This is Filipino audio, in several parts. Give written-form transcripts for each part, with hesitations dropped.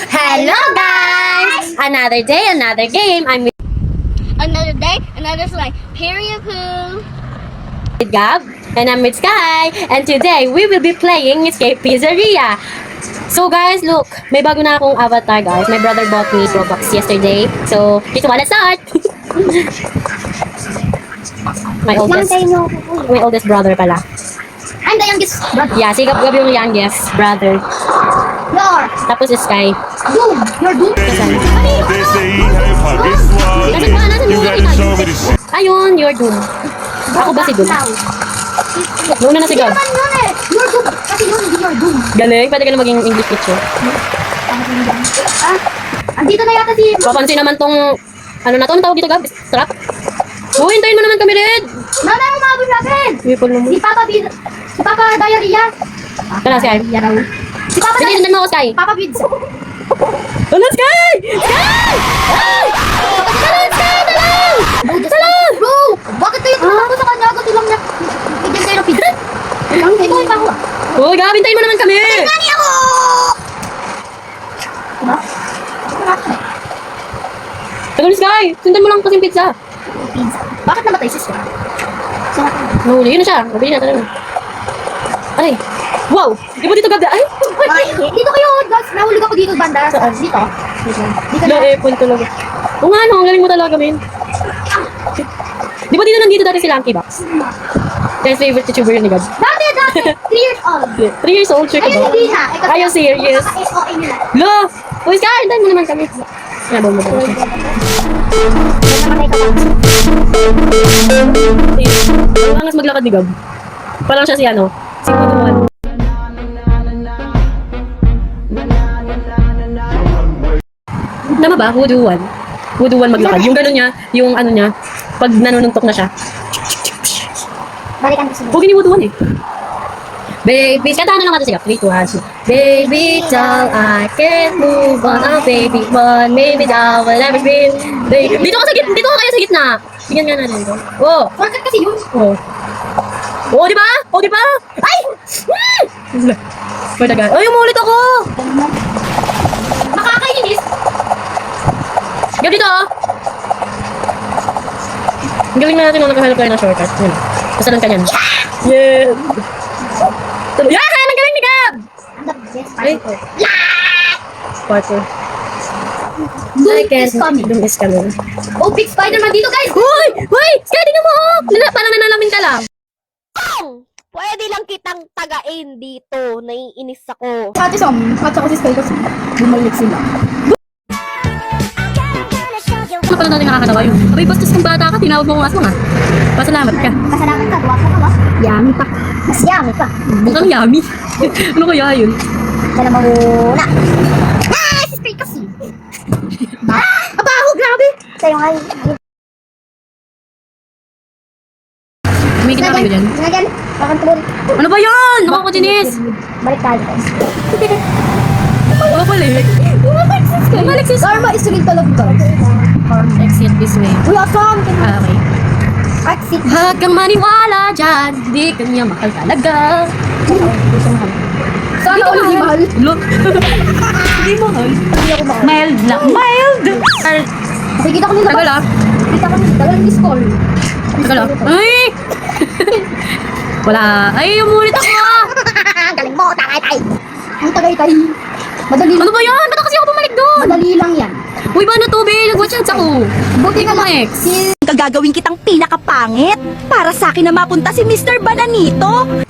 Hello guys! Another day, another game. I'm with Another day, another slide. Period poo. Gab and I'm with Sky. And today we will be playing Escape Pizzeria. So guys, look, may bago na akong avatar guys. My brother bought me Robux yesterday. So, dito let's start. my oldest brother pala. I'm the youngest brother. Yeah, si Gab yung youngest brother. You're Tapos si Sky. doom. You're doom. You gotta show me this shit. Ayun, you're doom. Ako ba si doom? Noon na si Gab. Naman yun eh. You're doom. Kasi yun, hindi you're doom. Galing, pwede ka na maging English teacher. Andito na yata si... Papansin naman tong, ano na to, ang tawag dito Gab? Strap? Uy, hintayin mo naman kami, Red! Nanay, umabot natin. People naman. Si Papa Diarrhea. Tara, Sky. Yan raw. Si Papa Sige, sundan mo ako, Sky. Papa Bids. Ano, Sky? Sky! Ay! Talon, Sky! Talon! Talon! Bro, bakit kayo tumakbo sa kanya? Gusto lang niya. Bigyan kayo ng pizza. Ang hindi ko ako. Uy, Gab, hintayin mo naman kami! Nani ako! Diba? Tagal, Sky! Sundan mo lang kasing pizza. Pizza. Bakit namatay si Sky? Nahuli, yun na siya. Mabili na, tara na. Ay! Wow! Di ba dito, Gab? Ay! Dito kayo, guys. Nahulog ako dito, banda. Saan? Dito. Dito Na, na. point talaga. Oo nga, no, ang galing mo talaga, men. Di ba dito nandito dati si Lanky Box? Guys, favorite YouTuber yun ni Gab. Dati. 3 years old. 3 years old, sure ka Ayun, ba? hindi na. Are you serious? SOA nila. Lo! Uy, Sky, hintayin mo naman kami. Ano ba mo ba? Ang angas maglakad ni Gab. Parang siya si ano, si Kuduan. Tama ba? Wuduan. Wuduan maglakad. Yung gano'n niya, yung ano niya, pag nanununtok na siya. Balikan ko sila. Huwag ni wuduan eh. Baby, kantahan na lang natin siya. 3, 2, 1. Baby doll, I can't move on. Oh, baby one, maybe doll will never be. Dito ka sa gitna, dito ka kayo sa gitna. Tingnan nga natin ito. Oh, Shortcut kasi yun. oh. Oh, di ba? Oh, di ba? Ay! Pwede ka. Ay, umulit ako! Makakainis. Gab dito oh. Ang galing na natin nung nakahanap tayo ng shortcut. Yun. Kasalan ka niyan. Yeah! Tuloy. Yeah! Ang galing ni Gab! Ay. Parkour. Doom is coming. Doom is coming. Oh, big Spider-Man dito, guys. Uy! Uy! Sky, tingnan mo oh! Parang nanalamin ka lang. Pwede lang kitang tagain dito. Naiinis ako. Ate Sam, at saka si Sky kasi bumalik sila. Ano pala natin nakakatawa yun? Abay, bastos kung bata ka, tinawag mo kong aswang ah. Pasalamat ka. Kasalanan ka, guwapo ka ba? Yummy pa. Mas yummy pa. Mukhang yummy. Ano kaya yun? Siya na muna. Ah! Si Sky kasi. Abaho, grabe. Sa'yo nga yun. Umigit na kayo dyan. Lagyan. Bakang tumuli. Ano ba yun? Nakakatinis. Balik tayo, guys. Bumabalik. Bumabalik si Sky. Karma is real talaga, guys. Exit this way. Uy, asam! Ah, okay. Exit. Huwag kang maniwala dyan. Di ka niya mahal talaga. Sana all hindi mahal. Look. Hindi mahal. Hindi ako mahal. Mild lang. Mild. Kasi kita ko nila. Tagal ah. Kita ko nila. Tagal ni Skull. Tagal ah. Ay! Wala. Ay, umulit ako ah. Galing mo, tagaytay. Ang tagaytay. Madali Ano lang. ba yan? Ba't kasi ako bumalik doon? Madali lang yan. Uy, ba na to, be? Nag-watch chats ako. Buti ka Mga lang. ex. Gagawin kitang pinakapangit para sa akin na mapunta si Mr. Bananito.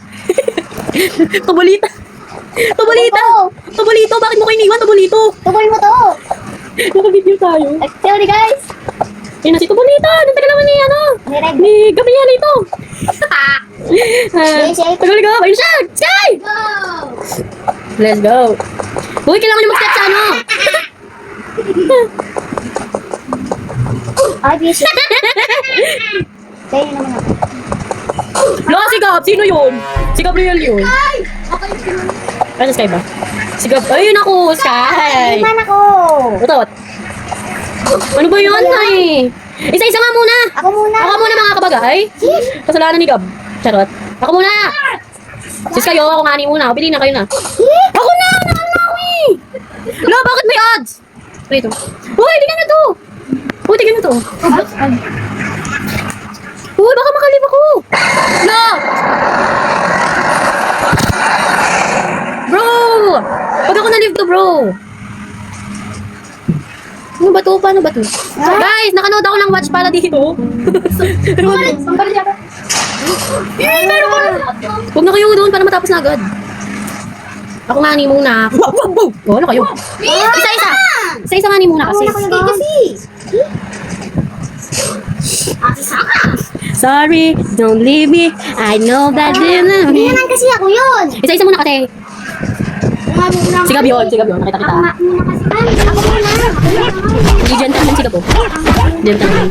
Tubulita. Tubulita. Tubulito. Bakit mo ko iniwan, Tubulito? Tukoy mo to. Naka-video tayo. Sorry guys. Ayun na si Tubulita. Nagtagal naman ni, ano, Ni Red. ni Gabriela ito. Tagal ni Gab. Ayun siya. Sky! Go! Let's go. Uy, kailangan niyo mag-step sa ano. Ay, busy. Kaya yun naman ako. Wala si Gab. Sino yun? Si Gabriel yun. Ay! Okay, sino? Ano, Sky ba? Si Gab. Ayun ako, Sky. Iman ako. Utot. Ano ba yun, ay? Isa-isa nga muna. Ako muna. Ako muna mga kabagay. Kasalanan ni Gab. Charot. Ako muna. Sis kayo, ako nga ni muna. Pili na kayo na. Ako na! Nakalawi! Lo, bakit may ads? Wait, oh. Uy, tingnan na to. Uy, tingnan na to. Uy, baka makalib ako. Lo! Bro! Pag ako na-live to, bro. Ano ba to? Paano ba to? Guys, nakanood ako ng watch para dito. Pambalit yata. Huwag na kayo doon para matapos na agad. Ako nga ni muna. Oh, ano kayo? Isa-isa. Isa-isa nga ni muna kasi. Kasi. Sorry, don't leave me. I know that you know Hindi me. naman kasi ako yun. Isa-isa muna kasi. Sigab yun, nakita kita. Ako muna kasi. Ako muna. Hindi gentleman sigab po. Gentleman.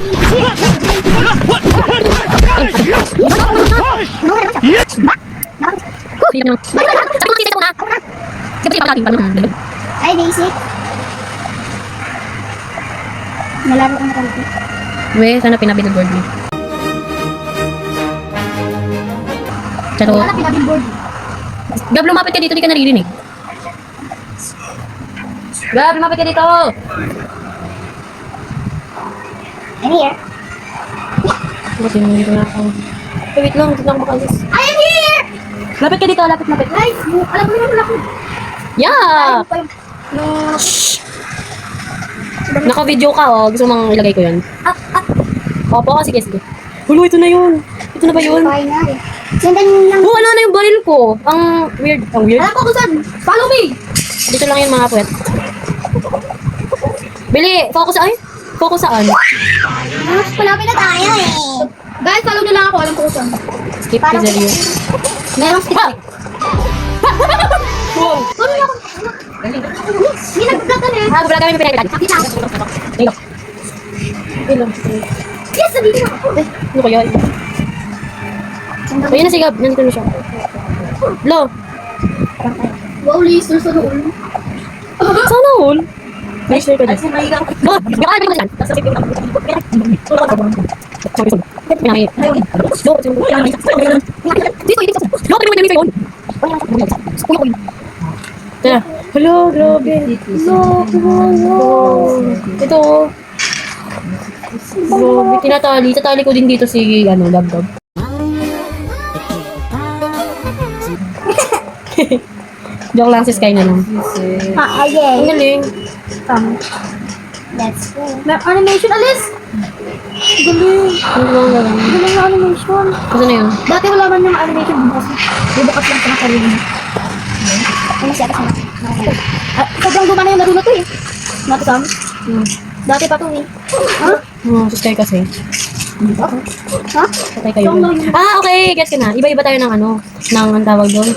Sige na. Sabi mo kasi muna. Sige pa pagdating pa naman. Ay, Daisy. Nalaro ko na kami. We, sana pinabillboard mo. Charo. Wala pinabillboard. Gab, lumapit ka dito, di ka naririnig. Gab, lumapit ka dito. I'm here. Bakit yung dito na ako? Wait lang, dito lang makalis. I am here! Lapit ka dito, lapit. Guys, alam mo naman ako. Yeah! Naka-video ka, oh. Gusto mong ilagay ko yun? Opo, sige. Hulo, ito na yun. Ito na ba yun? Final. Sundan mo lang. Oh, ano na yung baril ko? Ang weird. Alam ko kung saan. Follow me! Dito lang yun, mga puwet. Bili, focus saan? Malapit na tayo eh. Guys, follow nyo lang ako. Alam ko kung saan. Skip to the view. Merong stick. Wow! Follow nyo ako. Hindi nag-vlog kami. Wala kami pinagdad. Kita ako. Ilo. Yes, nandito na ako. Ano kaya? Ayun na, sigab. Nandito na siya. Lo. Wow, laser sa noon. Sana all. Make sure ka dyan. Baka ay, bigyan mo dyan. Tara. Hello, grabe. Ito. Grabe, tinatali. Tatali ko din dito si, Dab-Dab. Joke lang si Sky na lang. Ang Yeah. galing. Let's go. May animation, alis! Ang galing. Galing na animation. Kasi na yun? Dati wala man yung animation bukas. Bukas lang sa nakarili. Ano siya kasi? Sobrang guma na yung laro na to eh. Not Sam. Dati pa to eh. Ha? Si Sky kasi. Ha? Patay kayo. Okay. Gets ka na. Iba-iba tayo ng ang tawag doon.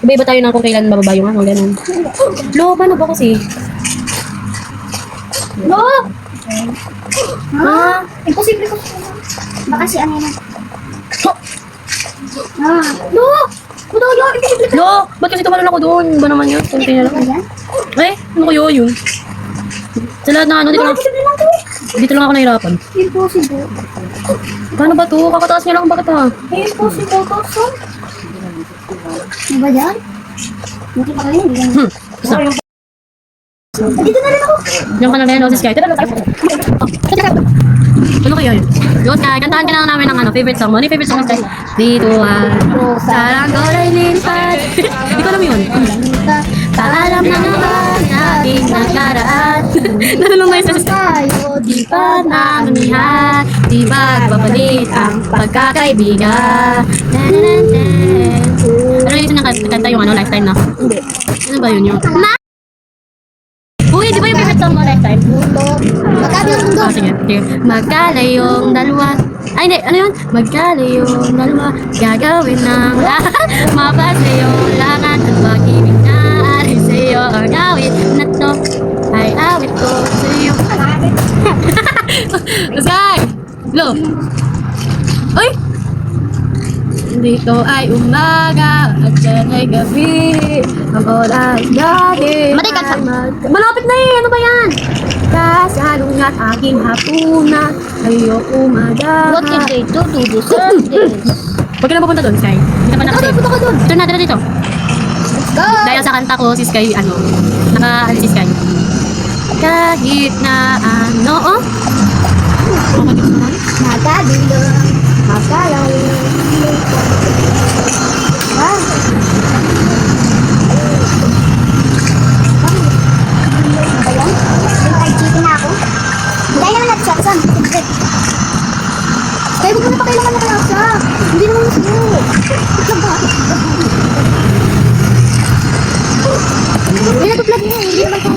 Iba-iba tayo ng kung kailan bababa yung ganun. Lo, paano ba kasi? No! Ha? Imposible ko. Baka si ano yun. No! Ano yun? Imposible ka. Lo, ba't kasi tumalon ako doon? Ba naman yun? Kunti na lang. Ayan. Ano kayo yun? Sa lahat na dito lang. Imposible lang to. Dito lang ako nahirapan. Impossible. Paano ba to? Kakataas niya lang. Bakit ha? Impossible to, son. Ano ba yan? Hindi pa kayo. Dito na rin ako. Diyan ka na rin, si Sky. Ano kayo yun? Yun ka, kantahan ka lang namin ng favorite song mo. Ano yung favorite song mo, Sky? Dito sarang golay lilipad. Hindi ko alam yun. Paalam na naman ating nakaraan. Nalulong na isa sa Tayo, di pa nangyayari, di magbabalik ang pagkakaibigan. Ano yung kanta yung lifetime na? Hindi. Ano ba yun yung? Uy, di ba yung favorite song mo lifetime? Magkabiyang mundo. Sige. Magkalayong dalawa. Ay, hindi. Ano yun? Magkalayong dalawa. Gagawin ng lahat. Mapasa'yo lahat. At pag-ibig na alis sa'yo. Ang awit na to ay awit ko sa'yo. Sky! Lo! Uy! Dito ay umaga at yan ay gabi. Ang oras dati. Matay ka. Malapit na eh! Ano ba yan? Kasalong at aking hapunan. Ayok umaga. What did they do to deserve this? Huwag ka na pupunta doon, Sky. Hindi ka pa nakasave. Punta ka doon. Dito na, dito. Go! Dahil sa kanta ko, si Sky, naka-alis si Sky. Kahit na oh? Nagkadilong, magkalayo. Ah. Ayan, yung RGB na ako. Dahil naman natin siya, Son. Kaya huwag mo na pa kailangan nakalasa. Hindi naman gusto. Hindi na to-vlog niya, hindi naman to.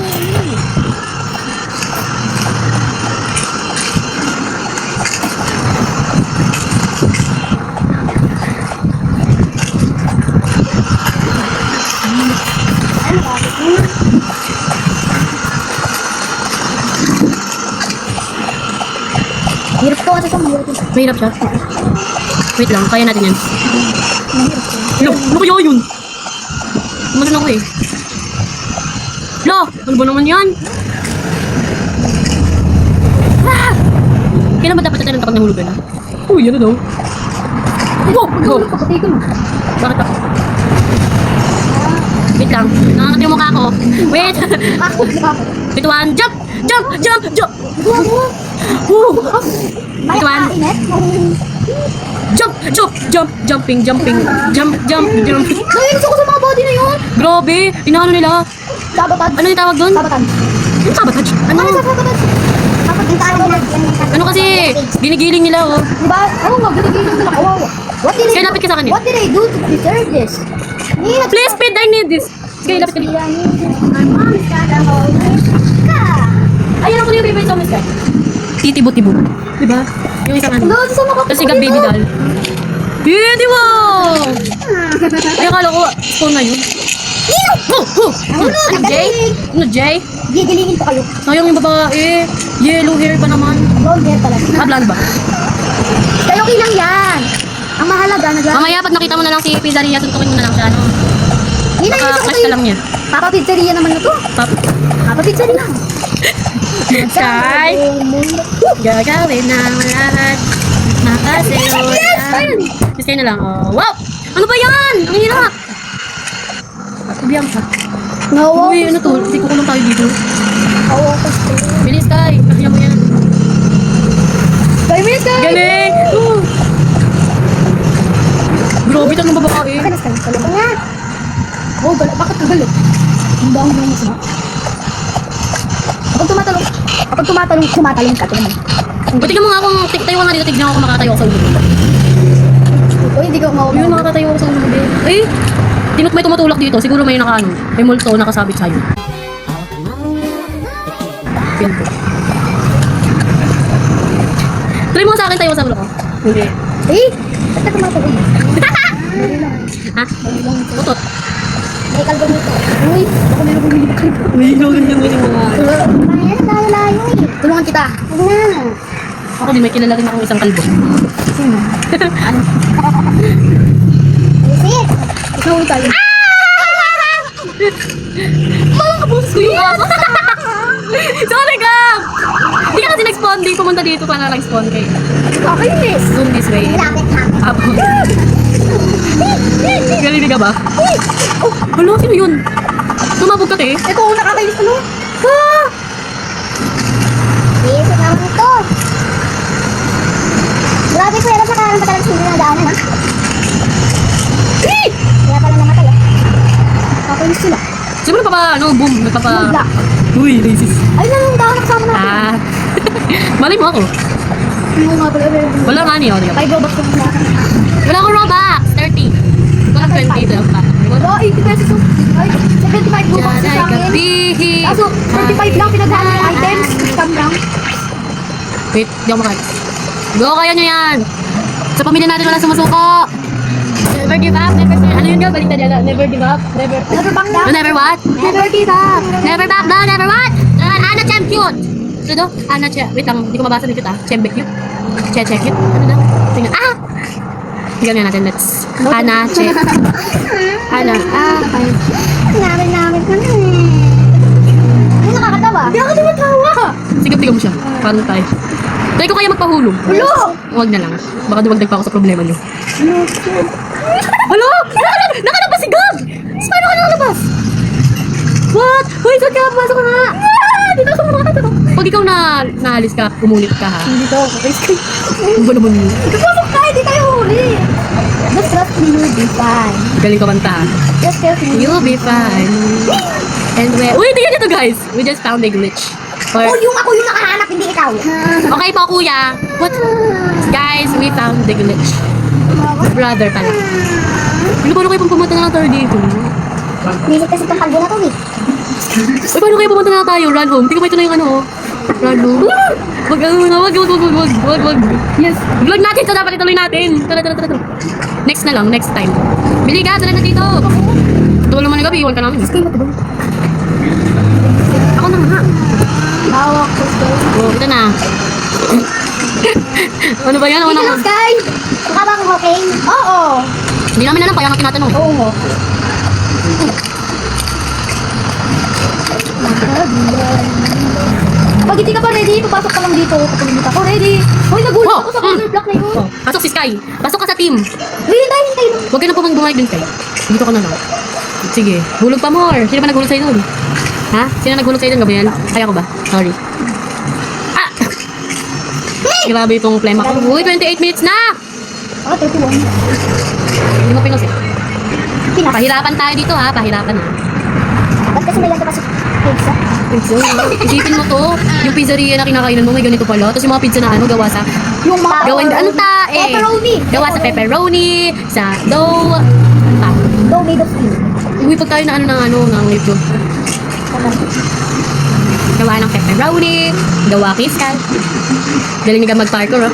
Hirap to kasi sa mahirap yun. Mahirap siya. Wait lang, kaya natin yan. Mahirap to. Ano kaya yun? Umalan ako eh. Ano ba naman yan? Kailan ba dapat natin kapag nahulog na? Uy, ano daw? Go! Kapatay ko na. Bakit ako? Wait lang, nangangat yung mukha ko. Wait! Wait, one, jump! Jump! Jump! Jump! Woo! May Ito, Ann. kainet. Jump! Jump! Jump! Jumping! Jumping! Jump! Jump! Jump! Nainis ako sa mga body na yun. Grabe! Inaano nila? Sabotage. Ano yung tawag doon? Sabotage. Yung sabotage? Ano? Ano sa sabotage? Kapag yung talo nila. Ano kasi? Ginigiling nila oh. Diba? Oo nga, ganyan nila. Kawawa. Kaya lapit ka sa akin eh. What did I do to deserve this? Please, Pid, I need this. Kaya lapit ka dito. Ayun ako yung favorite song ni Sky. Titibo-tibo. Diba? Yung isang ano. Doon sa mga Tapos si Baby Doll. Di ba? Ay, akala ko, phone na yun. Ano, Jay? Ano, Jay? Gigilingin ko kayo. Sayang yung babae. Yellow hair pa naman. Blonde hair pala. Blonde ba? Kaya okay lang yan. Ang mahalaga, Mamaya, pag nakita mo na lang si Pizzeria, suntukin mo na lang siya, ano? Hindi na yun Crush ka lang niya. Papa Pizzeria naman na to. Papa Pizzeria. Sky, gagawin ng lahat. Makasayo yan. Sky na lang. Oh, wow! Ano ba yan? Ang hirap. Sabihan ka. No, Uy, ano to? Hindi ko lang tayo dito. Oo, kasi. Bilis, Sky. Kaya mo yan. Kaya mo yan, Galing! Grabe ito ng babae. Kanas ka lang. Kaya nga. Oh, bakit ka galit? Ang baong mo mo sa Kapag tumatalong ka, tingnan mo. O, tignan mo nga kung tayo ka nga dito, tignan ko kung makatayo ako sa ulo. Uy, hindi ka umawa. Yun, nakatayo ako sa ulo. Eh, may tumutulak dito. Siguro may nakaano. May multo nakasabit sa'yo. Feel ko. Tuloy mo sa akin, tayo sa ulo ko. Hindi. Eh, ba't ka tumatalong? Ha? Utot. May kalbo nito. Uy, ako meron bumili ka. Uy, ganyan mo yung mga... Ayan, layo-layo eh. Tulungan kita. Huwag na. Ako din, may kilala rin akong isang kalbo. Sino? Ano? Isit! Ikaw tayo. Parang kaboses ko yung aso. Sorry ka! Hindi ka kasi nag-spawn. Di pumunta dito para nag-spawn kayo. Kakainis. Zoom this way. Lapit ha. Apo. Galing ka ba? Oh, hala, sino yun? Sumabog ka, te? Ito, nakakainis ano? Ah! Isit naman ito. Grabe ko yan sa kanan pa talagang hindi na daanan ha. Kaya pala namatay ah. Kakainis sila. Sino boom, Magla. Uy, racist. Ay, na yung daan nakasama natin. Ah. Malay mo ako. Ano nga pala? Wala nga niyo. Ay, Robux ko na. Wala akong Robux. 30. Wala 20 daw pa. Wala, 80 pesos. Ay, 75 Robux sa Janay akin. kapihi. Kaso, 35 lang pinagdaan ng items. Scam lang. Wait, di ako makain. Go, kaya nyo yan. Sa pamilya natin wala sumusuko. Never give up, never fear. Ano yun nga? Balik na dyan. Never give up, never... Never back down. Never what? Never give up. Never back down, never what? Ana Champion. Ano daw? Ana Champion. Wait lang, hindi ko mabasa ng cute ah. Chembe cute. Che cute. Ano daw? Tingnan. Ah! Tingnan natin, let's. Ana Che. Ana. Ah. Namin ka na Ay, nakakatawa. Hindi ako tumatawa. Sigap-tigam mo siya. Parang tayo. Try ko kaya magpahulog. Ulo! Huwag na lang. Baka dumagdag pa ako sa problema niyo. Ano? Hala! Nakalabas si Gab! Paano ka nakalabas? What? Uy, saan ka? Pasok ka nga! Dito ka mga ito. Pag ikaw naalis ka, kumulit ka ha. Hindi to, kapis ko. Ano ba naman yun? Kapasok ka, hindi tayo huli. Just trust me, you'll be fine. Galing ka banta. Just trust me. You'll be fine. And uy, tingnan nyo to guys. We just found a glitch. Or, Ako yung nakahanap, hindi ikaw. okay po kuya. What? Guys, we found the glitch. Brother pala. Ano paano kayo pumunta na lang tayo dito? Visit kasi itong kalbo na to, eh. Uy, paano kayo pumunta na lang tayo? Run home. Tingnan mo ito na yung ano. Run home. Wag. Yes. Vlog natin ito. Dapat ituloy natin. Tara. Next na lang. Next time. Bili ka. Tara na dito. Tulong mo na gabi. Iwan ka namin. Ako na nga. Hawak ko, Sky. Oh, ito na. Ano ba yan? Ano Dito na? lang, Sky. Mukha ba akong okay? Oo. Hindi namin alam. Kaya nga tinatanong. Oo mo. Pag hindi ka pa ready, papasok ka lang dito. Kapag hindi ka pa ready. Hoy, nagulat Oh, ako sa corner block na yun. Oh, pasok si Sky. Pasok ka sa team. Hintay. Huwag ka na bumalik dun, Sky. Dito ka na lang. Sige. Hulog pa more. Sino ba naghulog sa'yo dun? Ha? Sino naghulog sa'yo dun, Gabriel? Ay, ako ba? Sorry. Ah! Grabe itong plema ko. Uy, 28 minutes na! Ah, 31. Hindi mo pinos eh. Pinas. Pahirapan tayo dito ha. Pahirapan ha. Ba't kasi may lanta pa sa pizza? Isipin mo to. Yung pizzeria na kinakainan mo, may ganito pala. Tapos yung mga pizza na ano, gawa sa Yung mga gawin ang tae. Pepperoni. Gawa sa pepperoni, sa dough. Anta. Dough made of steel. Uy, pag tayo na ng YouTube. Gawa ng pepperoni, gawa kiskan. Galing nga mag-parkour, oh.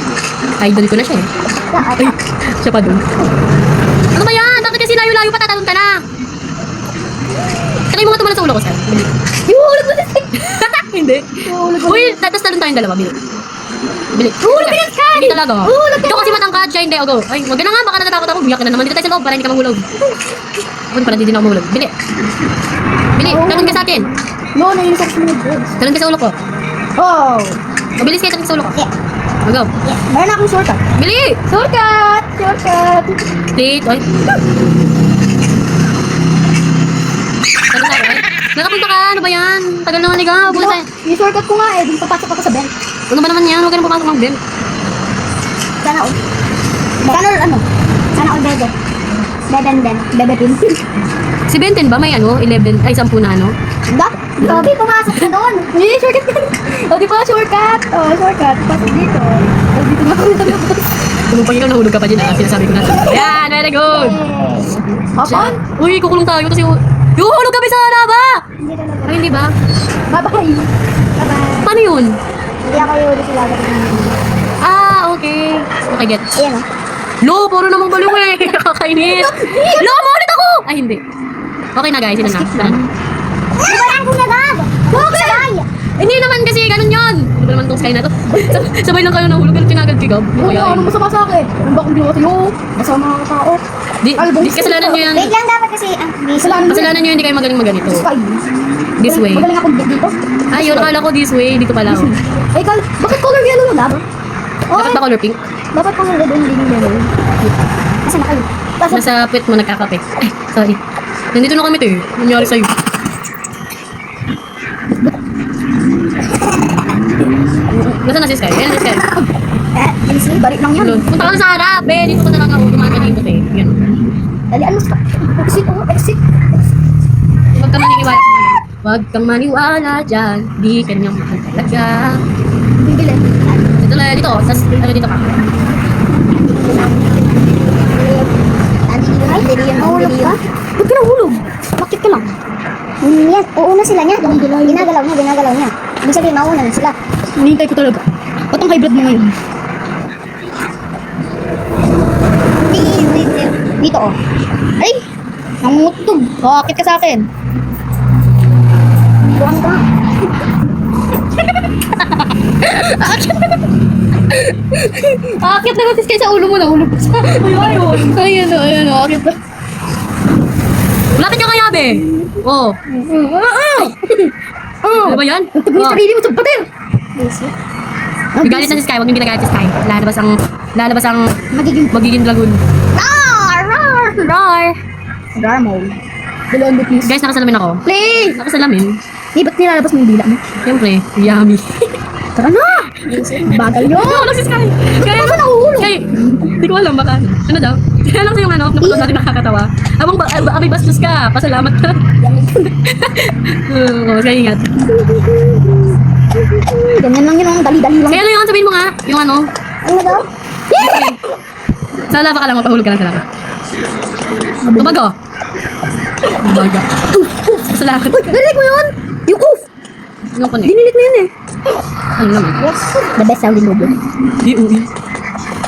Idol ko na siya eh. Ay, siya pa dun. Ano ba yan? Bakit kasi layo-layo pa tatalon ka na? Try mo nga tumalan sa ulo ko, sir. Ihulog mo na Hindi. Uy, tapos talon tayong dalawa, bili. Bili. Hulog ka na, Sky! Hindi talaga. Hulog ka Ikaw na. kasi matangkad siya, hindi. O, go. Ay, wag ka na nga, baka natatakot ako. Biyak ka na naman. Dito tayo sa loob para hindi ka mahulog. Ako pala, hindi din ako mahulog. Bili. Bili, talon ka sa akin. No, nainis ako sa mga drugs. Talon ka sa ulo ko. Oh. Mabilis kayo, talon ka sa ulo ko. Yeah. O, go. Yeah. Meron akong shortcut. Bili! Shortcut! Date, oy. Talon tayo, oy. Nakapunta ka, ano ba yan? Tagal naman ligaw. Bulan tayo. Yung shortcut ko nga eh. Dun papasok ako sa bell. Ano ba naman yan? Huwag ka na pumasok ng bed. Sana all. Sana all ano? Sana all bebe. Bebe pin. Si Benten ba may ano? 11, ay 10 na ano? Diba? Grabe, pumasok ka doon. Eh, shortcut ka. O, di ba shortcut? O, shortcut. Pasok dito. O, dito na kami tapos. Kung pa ikaw nahulog ka pa dyan ah. Sinasabi ko na. Yan, very good. Hapon? Uy, kukulong tayo. Tapos yung hulog kami sa lava! Hindi ka na. Ay, hindi ba? Bye-bye. Bye-bye. Paano yun? Hindi ako yung ulit sila. Ah, okay. Okay, get. Ayan o. Lo, puro namang baliw eh. Kakainis. Lo, maulit ako! Ay, hindi. Okay na guys, yun na. Tara na. Walang gumagag. Huwag sabay. Hindi naman kasi ganun yun. Ano ba naman tong sky na to? Sabay lang kayo nahulog. Ganun kinagad-kigab. Oo, ano masama sa akin? Ano ba kung ginawa sa'yo? Masama ka tao. Di kasalanan nyo yan. Wait lang dapat kasi Kasalanan nyo hindi kayo magaling maganito. Sky. This way. Magaling ako dito. Ay, yun, akala ko this way. Dito pala ako. Ay, bakit color yellow na dapat? Dapat ba color pink? Dapat color red and green yellow. Kasi na kayo. Pasok. Nasa puwet mo nagkakape. Ay, sorry. Nandito na kami to eh. Nangyari sa'yo. Nasaan na si Sky? Ayan na si Sky. Honestly, balik lang yan. Doon. Punta ka na sa harap eh. Dito ka na lang ako. Dumaan ka dito eh. Yan. Dalian mo sa exit. Oh, exit. Huwag kang maniniwala. Huwag kang maniwala dyan. Di kanyang mahal talaga. Bibili. Dito lang. Dito. Sas, ano dito ka? Ay, nahulog ka? Ba't ka nahulog? Bakit ka lang? Yan, uuna sila niya. Ginagalaw niya. Ibig sabihin, mauna na sila. Hinihintay ko talaga. Ba't ang hybrid mo ngayon? Dito, oh. Ay! Nangutog. Bakit ka sa akin? Buwan ka. Akit na kasi sa ulo mo na. Ulo ko sa... Ayun. Akit na. Lapit ka kaya, be. Oo. Ano ba yan? Ang tagong sarili mo sa pader. Galit na si Sky. Huwag yung ginagalit si Sky. Lalabas ang Magiging magiging dragon. Rar! Roar! Rar mode. Dalawang do, please. Guys, nakasalamin ako. Please! Nakasalamin. Eh, ba't nilalabas mo yung dila mo? Siyempre, yummy. Tara na! Bagal yun! Oo, si Sky. Kaya Ano nahulog? Kaya, hindi ko alam baka. Ano daw? Kaya lang yung napanood natin nakakatawa. Abay bastos ka, pasalamat ka. Oo, kaya ingat. Ganyan lang yun, ang dali-dali lang. Kaya ano yung sabihin mo nga? Yung ano? Ano na daw? Sa lava ka lang, mapahulog ka lang sa lava. Tumago. Tumago. Salamat. Uy, narinig mo yun? Yung oof! Ano ko Dinilit mo yun eh. Ano naman? Yes. The best sounding logo. Di uwi.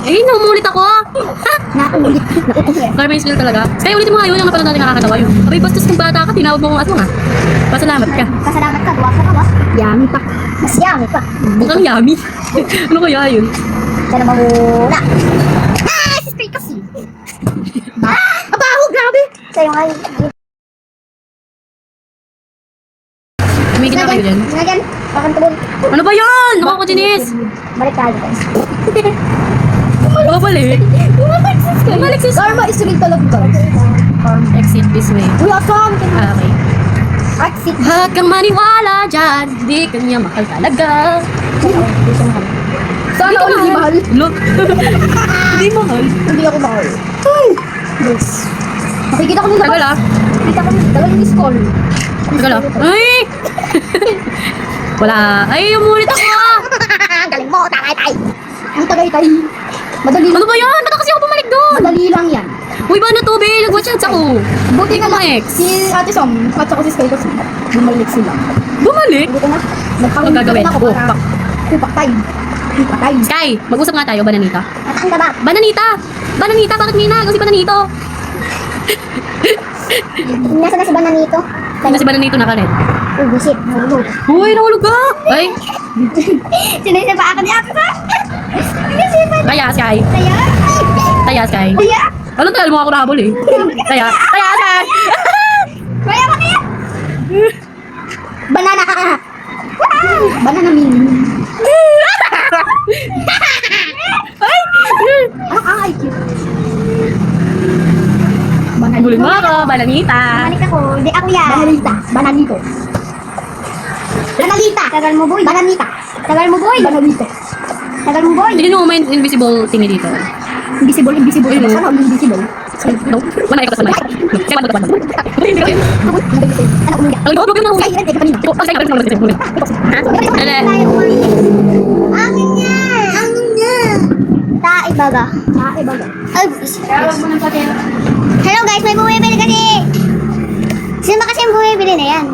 Eh, naumulit ako. Ha? Nakaulit. Nautos eh. Carmen Spill talaga. Kaya ulitin mo nga yun, yung napanood natin nakakatawa yun. Abay, bastos kung bata ka, tinawag mo kung asmo nga. Pasalamat ka. Pasalamat ka, duwa ka ba? Yummy pa. Mas yummy pa. Mukhang yummy. Ano kaya yun? Siya na muna. Ah! Spray kasi. Ah! Abaho, grabe! Sa'yo nga yun. Tumigil na kayo dyan. Sinagyan. Pakantulog. Ano ba yun? Nakakajinis. Balik tayo guys. Babalik. Bumalik sis. Karma is real talaga guys. Exit this way. Uy, asam! Ah, okay. Exit. Huwag kang maniwala dyan. Di ka niya mahal talaga. Sana all hindi mahal. Look. Hindi mahal. Hindi ako mahal. Ay! Yes. Makikita ko nung Tagal ah. Kita ko nung tagal yung call. Tagal ah. Ay! Wala. Ay, umulit ako ah. Galing mo, tagay-tay. Ang tagay-tay. Madali Ano lang. ba yan? Ba't kasi ako bumalik doon? Madali lang yan. Uy, ba na to, be? Nag-watch ads ako. Buti Hindi ko na ma-ex. Si Ate Som, at saka si Sky kasi bumalik sila. Bumalik? Buti na. Ang gagawin? Ako para kupatay. Kupatay. Sky, mag-usap nga tayo, Bananita. At ang gaba. Bananita! Bananita, bakit Mina? Kasi Bananito. Nasa na si Bananito? Kasi Bananito na ka rin. Oh, busit. Nahulog. Uy, nahulog ka! Ay, Sinisa pa ako ni Ate Sa. Sinisa pa. taya, Sky. Kaya? Taya, Sky. Kaya? Anong tagal mo ako nahabol eh? Taya, taya, Sky! Kaya ka kaya? Banana ka ka. Banana mini. Ang IQ. Bulin mo ako, Bananita. Banalita ko. Hindi ako yan. Banalita. Banalito. Banalita. Tagal mo boy. Banalita. Tagal mo boy. Banalito. Tagal mo boy. Tingnan mo may invisible thingy dito. Invisible, invisible. Ayun, Sana ang invisible. No? Manay ko sa manay. Kaya ba ito? Hindi ko. Ano umuya? Ang gawag na Ay, ay, kanina. Ito, ang sakit na ulit. Dali. Angin niya. Angin niya. Taibaga. Taibaga. Ay, buwis. Hello guys, may bumibili kasi. Sino ba kasi yung bumibili na yan?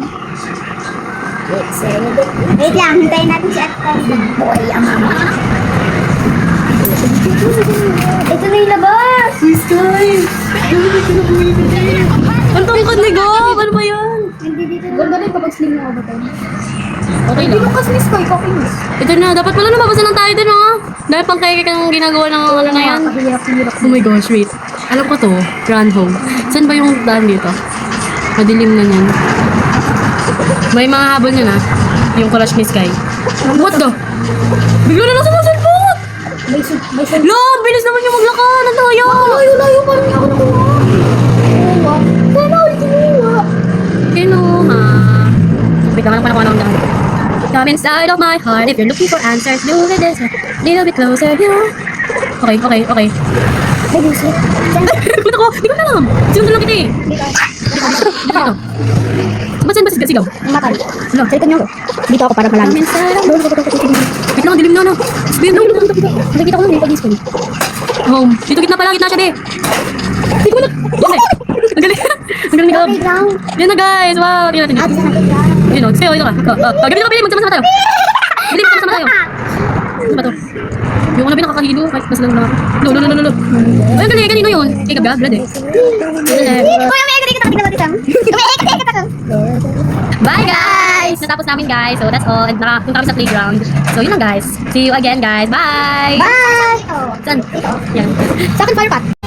Wait lang, hintayin natin si Ate. Boy, ang mama. Ito na yung labas. Sky! Ang tungkod ni Gob! Ano ba yan? Hindi dito. Ganda rin kapag slim na ako Okay lang. kasi ni Sky, copy mo. Ito na, dapat pala nababasa lang tayo dun, oh. Dahil pang kaya kang ginagawa ng ano na yan. Hirap. Oh my gosh, wait. Alam ko to, run home. Saan ba yung daan dito? Madilim na yan. May mga habol niya na. Yung crush ni Sky. What the? Bigla na lang sa mga cellphone! May sub. Lo, bilis naman yung maglakad. Ang layo. Layo, parang hindi ako nakuha. Sana ulit kinuha. Kinuha. Wait, naman ako ng daan. Come inside of my heart if you're looking for answers. Do this little bit closer. Yeah. Okay. May busit. Punta ko, hindi ko na alam. Sinundan lang kita eh. Dito. Saan ba sigaw? Matay. Ano? Sa likod niyo ako. Dito ako para malalim. Wait lang, dilim na ano. Sabihin na. Nakikita ko nung dito disco. Home. Dito gitna pala, gitna siya be. Hindi ko na. Yan eh. Ang galing. Ang galing ni Gab. Playground. Yan na guys. Wow. Tingnan natin. Ate sa playground. Yun o. Sige, dito ka. Gabi ka, Bilim. Magsama-sama tayo. Bilim, magsama tayo. Ano ba to? Yung ano ba nakakahilo? Kahit mas lang lang. No. Ay, ang galing. Kanino yun? Eh, Gab, Brad eh. Kuya, may ekit-ekit ako. Tingnan mo dito. May ekit-ekit ako. Bye guys! Natapos namin guys. So that's all. And nakapunta kami sa playground. So yun lang guys. See you again guys. Bye! Bye! Saan? Yan. Sa akin, fire pot.